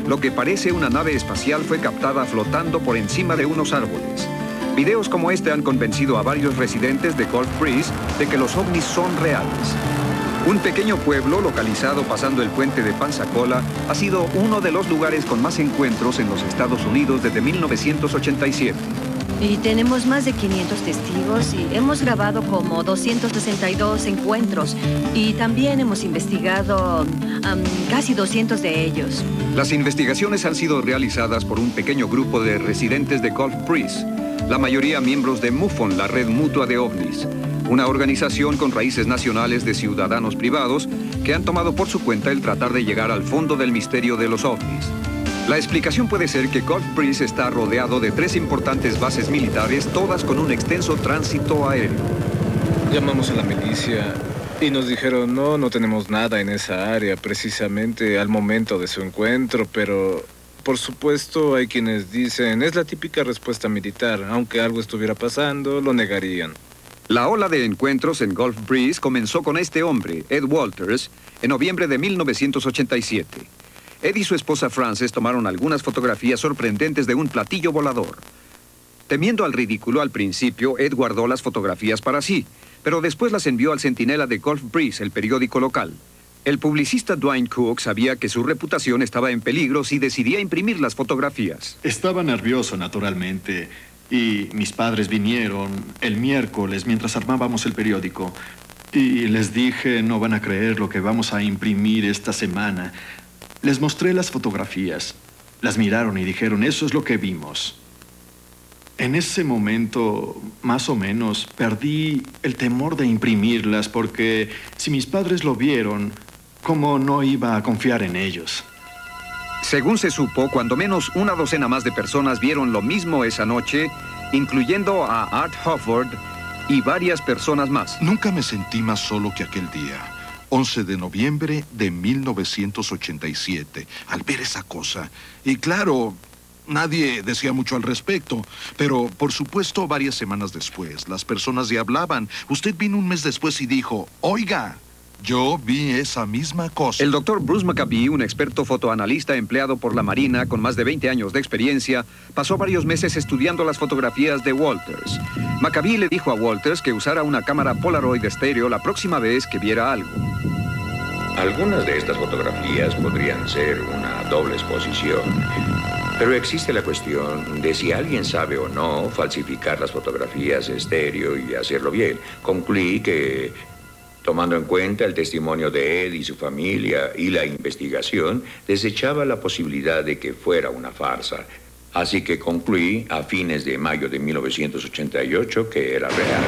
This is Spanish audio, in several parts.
lo que parece una nave espacial fue captada flotando por encima de unos árboles. Videos como este han convencido a varios residentes de Gulf Breeze de que los ovnis son reales. Un pequeño pueblo localizado pasando el puente de Pensacola ha sido uno de los lugares con más encuentros en los Estados Unidos desde 1987. Y tenemos más de 500 testigos y hemos grabado como 262 encuentros. Y también hemos investigado casi 200 de ellos. Las investigaciones han sido realizadas por un pequeño grupo de residentes de Gulf Breeze, la mayoría miembros de MUFON, la red mutua de ovnis, una organización con raíces nacionales de ciudadanos privados que han tomado por su cuenta el tratar de llegar al fondo del misterio de los ovnis. La explicación puede ser que Gulf Breeze está rodeado de 3 importantes bases militares, todas con un extenso tránsito aéreo. Llamamos a la milicia y nos dijeron, no tenemos nada en esa área precisamente al momento de su encuentro, pero por supuesto hay quienes dicen, es la típica respuesta militar, aunque algo estuviera pasando, lo negarían. La ola de encuentros en Gulf Breeze comenzó con este hombre, Ed Walters, en noviembre de 1987. Ed y su esposa Frances tomaron algunas fotografías sorprendentes de un platillo volador. Temiendo al ridículo al principio, Ed guardó las fotografías para sí, pero después las envió al Centinela de Gulf Breeze, el periódico local. El publicista Dwayne Cook sabía que su reputación estaba en peligro si decidía imprimir las fotografías. Estaba nervioso, naturalmente, y mis padres vinieron el miércoles mientras armábamos el periódico. Y les dije, no van a creer lo que vamos a imprimir esta semana. Les mostré las fotografías. Las miraron y dijeron, eso es lo que vimos. En ese momento, más o menos, perdí el temor de imprimirlas porque si mis padres lo vieron, ¿cómo no iba a confiar en ellos? Según se supo, cuando menos una docena más de personas vieron lo mismo esa noche, incluyendo a Art Hofford y varias personas más. Nunca me sentí más solo que aquel día. 11 de noviembre de 1987, al ver esa cosa. Y claro, nadie decía mucho al respecto, pero por supuesto varias semanas después, las personas ya hablaban. Usted vino un mes después y dijo, oiga, yo vi esa misma cosa. El doctor Bruce Maccabee, un experto fotoanalista empleado por la Marina con más de 20 años de experiencia, pasó varios meses estudiando las fotografías de Walters. Maccabee le dijo a Walters que usara una cámara Polaroid estéreo la próxima vez que viera algo. Algunas de estas fotografías podrían ser una doble exposición, pero existe la cuestión de si alguien sabe o no falsificar las fotografías estéreo y hacerlo bien. Concluí que, tomando en cuenta el testimonio de Ed y su familia y la investigación, desechaba la posibilidad de que fuera una farsa. Así que concluí a fines de mayo de 1988 que era real.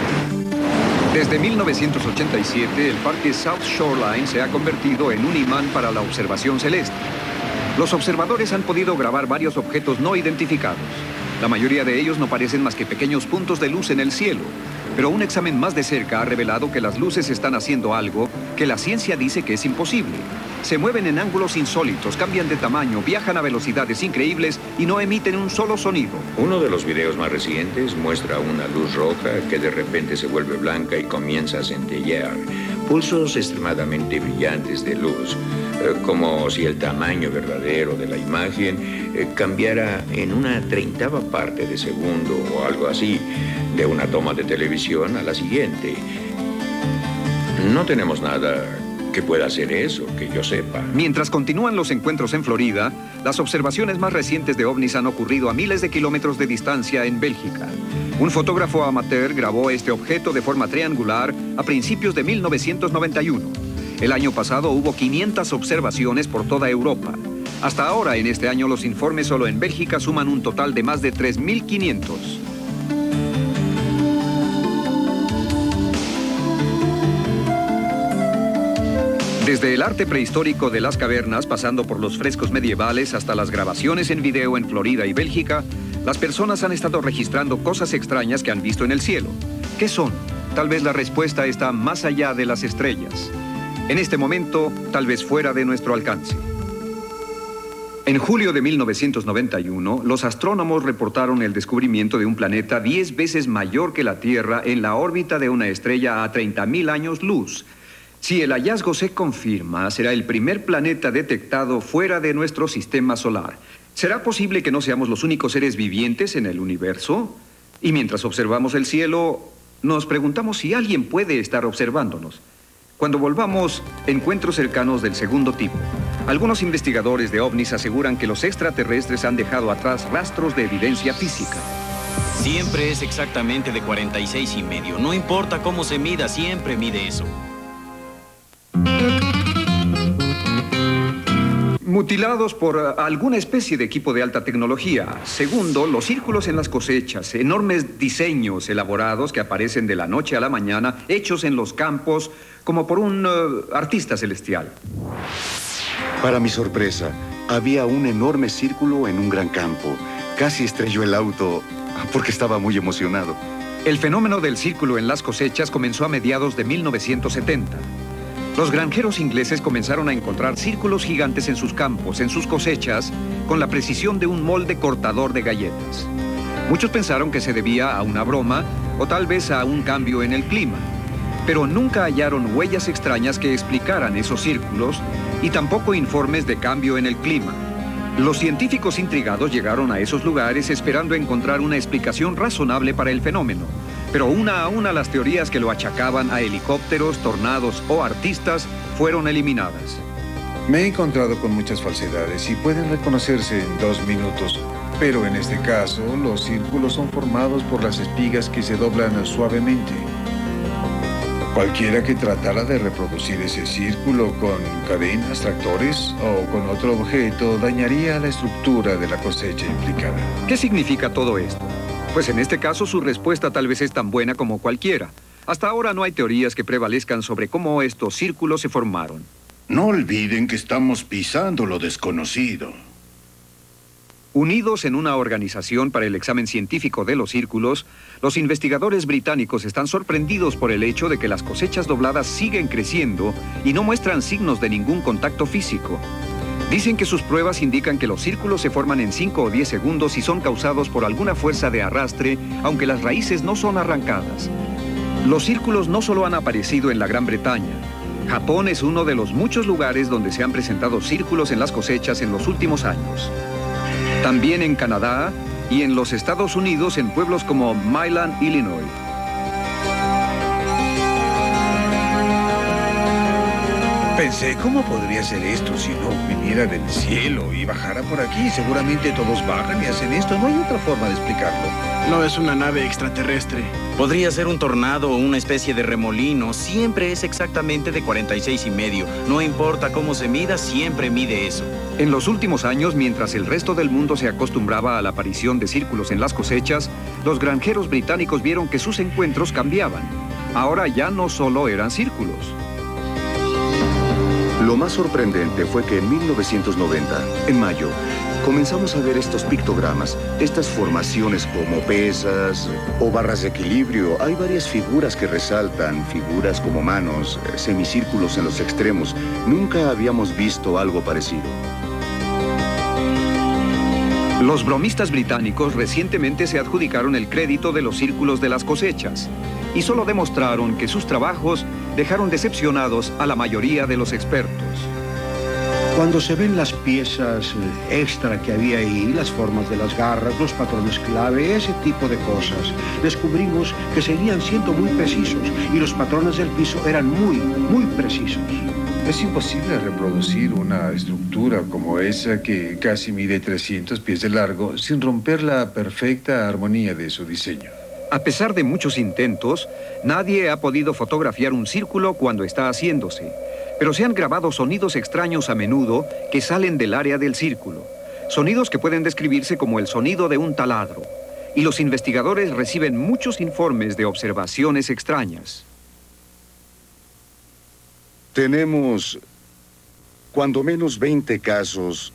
Desde 1987, el parque South Shoreline se ha convertido en un imán para la observación celeste. Los observadores han podido grabar varios objetos no identificados. La mayoría de ellos no parecen más que pequeños puntos de luz en el cielo, pero un examen más de cerca ha revelado que las luces están haciendo algo que la ciencia dice que es imposible. Se mueven en ángulos insólitos, cambian de tamaño, viajan a velocidades increíbles y no emiten un solo sonido. Uno de los videos más recientes muestra una luz roja que de repente se vuelve blanca y comienza a centellear. Pulsos extremadamente brillantes de luz, como si el tamaño verdadero de la imagen cambiara en una 30ª parte de segundo o algo así, de una toma de televisión a la siguiente. No tenemos nada que pueda hacer eso, que yo sepa. Mientras continúan los encuentros en Florida, las observaciones más recientes de ovnis han ocurrido a miles de kilómetros de distancia en Bélgica. Un fotógrafo amateur grabó este objeto de forma triangular a principios de 1991. El año pasado hubo 500 observaciones por toda Europa. Hasta ahora, en este año, los informes solo en Bélgica suman un total de más de 3.500. Desde el arte prehistórico de las cavernas, pasando por los frescos medievales hasta las grabaciones en video en Florida y Bélgica, las personas han estado registrando cosas extrañas que han visto en el cielo. ¿Qué son? Tal vez la respuesta está más allá de las estrellas. En este momento, tal vez fuera de nuestro alcance. En julio de 1991, los astrónomos reportaron el descubrimiento de un planeta 10 veces mayor que la Tierra en la órbita de una estrella a 30.000 años luz. Si el hallazgo se confirma, será el primer planeta detectado fuera de nuestro sistema solar. ¿Será posible que no seamos los únicos seres vivientes en el universo? Y mientras observamos el cielo, nos preguntamos si alguien puede estar observándonos. Cuando volvamos, encuentros cercanos del segundo tipo. Algunos investigadores de ovnis aseguran que los extraterrestres han dejado atrás rastros de evidencia física. Siempre es exactamente de 46,5. No importa cómo se mida, siempre mide eso. Mutilados por alguna especie de equipo de alta tecnología. Segundo, los círculos en las cosechas, enormes diseños elaborados que aparecen de la noche a la mañana, hechos en los campos como por un artista celestial. Para mi sorpresa, había un enorme círculo en un gran campo. Casi estrelló el auto porque estaba muy emocionado. El fenómeno del círculo en las cosechas comenzó a mediados de 1970. Los granjeros ingleses comenzaron a encontrar círculos gigantes en sus campos, en sus cosechas, con la precisión de un molde cortador de galletas. Muchos pensaron que se debía a una broma o tal vez a un cambio en el clima, pero nunca hallaron huellas extrañas que explicaran esos círculos y tampoco informes de cambio en el clima. Los científicos intrigados llegaron a esos lugares esperando encontrar una explicación razonable para el fenómeno. Pero una a una las teorías que lo achacaban a helicópteros, tornados o artistas fueron eliminadas. Me he encontrado con muchas falsedades y pueden reconocerse en 2 minutos. Pero en este caso, los círculos son formados por las espigas que se doblan suavemente. Cualquiera que tratara de reproducir ese círculo con cadenas, tractores o con otro objeto dañaría la estructura de la cosecha implicada. ¿Qué significa todo esto? Pues en este caso su respuesta tal vez es tan buena como cualquiera. Hasta ahora no hay teorías que prevalezcan sobre cómo estos círculos se formaron. No olviden que estamos pisando lo desconocido. Unidos en una organización para el examen científico de los círculos, los investigadores británicos están sorprendidos por el hecho de que las cosechas dobladas siguen creciendo y no muestran signos de ningún contacto físico. Dicen que sus pruebas indican que los círculos se forman en 5 o 10 segundos y son causados por alguna fuerza de arrastre, aunque las raíces no son arrancadas. Los círculos no solo han aparecido en la Gran Bretaña. Japón es uno de los muchos lugares donde se han presentado círculos en las cosechas en los últimos años. También en Canadá y en los Estados Unidos en pueblos como Milan, Illinois. Pensé, ¿cómo podría ser esto si no viniera del cielo y bajara por aquí? Seguramente todos bajan y hacen esto. No hay otra forma de explicarlo. No es una nave extraterrestre. Podría ser un tornado o una especie de remolino. Siempre es exactamente de 46,5. No importa cómo se mida, siempre mide eso. En los últimos años, mientras el resto del mundo se acostumbraba a la aparición de círculos en las cosechas, los granjeros británicos vieron que sus encuentros cambiaban. Ahora ya no solo eran círculos. Lo más sorprendente fue que en 1990, en mayo, comenzamos a ver estos pictogramas, estas formaciones como pesas o barras de equilibrio. Hay varias figuras que resaltan, figuras como manos, semicírculos en los extremos. Nunca habíamos visto algo parecido. Los bromistas británicos recientemente se adjudicaron el crédito de los círculos de las cosechas y solo demostraron que sus trabajos dejaron decepcionados a la mayoría de los expertos. Cuando se ven las piezas extra que había ahí, las formas de las garras, los patrones clave, ese tipo de cosas, descubrimos que seguían siendo muy precisos y los patrones del piso eran muy precisos. Es imposible reproducir una estructura como esa que casi mide 300 pies de largo sin romper la perfecta armonía de su diseño. A pesar de muchos intentos, nadie ha podido fotografiar un círculo cuando está haciéndose, pero se han grabado sonidos extraños a menudo que salen del área del círculo, sonidos que pueden describirse como el sonido de un taladro, y los investigadores reciben muchos informes de observaciones extrañas. Tenemos cuando menos 20 casos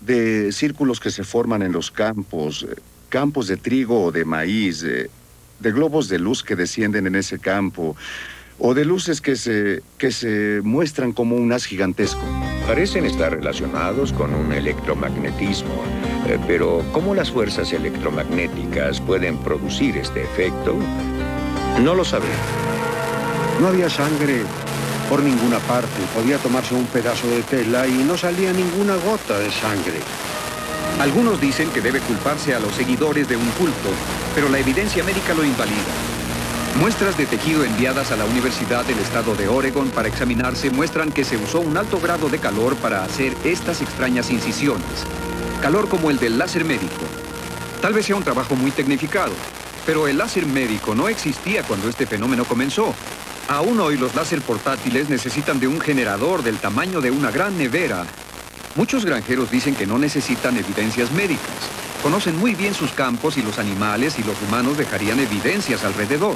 de círculos que se forman en los campos, campos de trigo o de maíz, de globos de luz que descienden en ese campo, o de luces que se muestran como un haz gigantesco. Parecen estar relacionados con un electromagnetismo, pero ¿cómo las fuerzas electromagnéticas pueden producir este efecto? No lo sabemos. No había sangre Por ninguna parte podía tomarse un pedazo de tela y no salía ninguna gota de sangre. Algunos dicen que debe culparse a los seguidores de un culto, pero la evidencia médica lo invalida. Muestras de tejido enviadas a la Universidad del Estado de Oregon para examinarse muestran que se usó un alto grado de calor para hacer estas extrañas incisiones. Calor como el del láser médico. Tal vez sea un trabajo muy tecnificado, pero el láser médico no existía cuando este fenómeno comenzó. Aún hoy los láser portátiles necesitan de un generador del tamaño de una gran nevera. Muchos granjeros dicen que no necesitan evidencias médicas. Conocen muy bien sus campos y los animales y los humanos dejarían evidencias alrededor.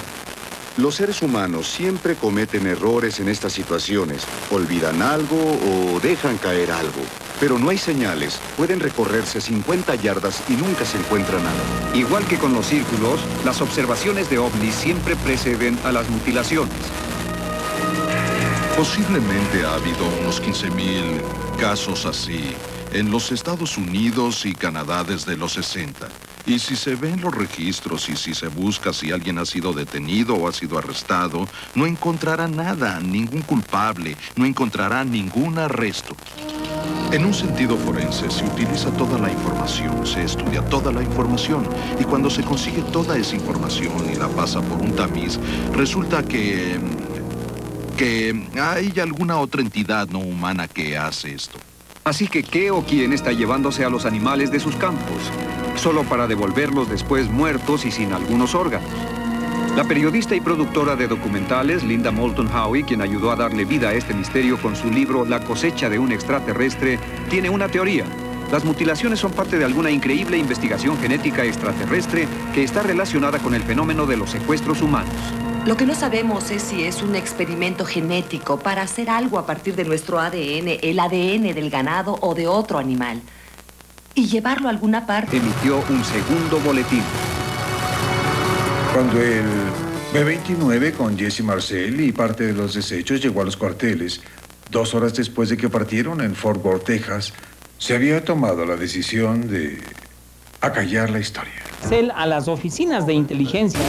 Los seres humanos siempre cometen errores en estas situaciones. Olvidan algo o dejan caer algo. Pero no hay señales. Pueden recorrerse 50 yardas y nunca se encuentra nada. Igual que con los círculos, las observaciones de ovnis siempre preceden a las mutilaciones. Posiblemente ha habido unos 15,000 casos así en los Estados Unidos y Canadá desde los 60. Y si se ven los registros y si se busca si alguien ha sido detenido o ha sido arrestado, no encontrará nada, ningún culpable, no encontrará ningún arresto. En un sentido forense se utiliza toda la información, se estudia toda la información y cuando se consigue toda esa información y la pasa por un tamiz, resulta que hay alguna otra entidad no humana que hace esto. Así que, ¿qué o quién está llevándose a los animales de sus campos? Solo para devolverlos después muertos y sin algunos órganos. La periodista y productora de documentales, Linda Moulton Howe, quien ayudó a darle vida a este misterio con su libro La cosecha de un extraterrestre, tiene una teoría. Las mutilaciones son parte de alguna increíble investigación genética extraterrestre que está relacionada con el fenómeno de los secuestros humanos. Lo que no sabemos es si es un experimento genético para hacer algo a partir de nuestro ADN, el ADN del ganado o de otro animal, y llevarlo a alguna parte. Emitió un segundo boletín. Cuando el B-29 con Jesse Marcel y parte de los desechos llegó a los cuarteles, 2 horas después de que partieron en Fort Worth, Texas, se había tomado la decisión de acallar la historia. A las oficinas de inteligencia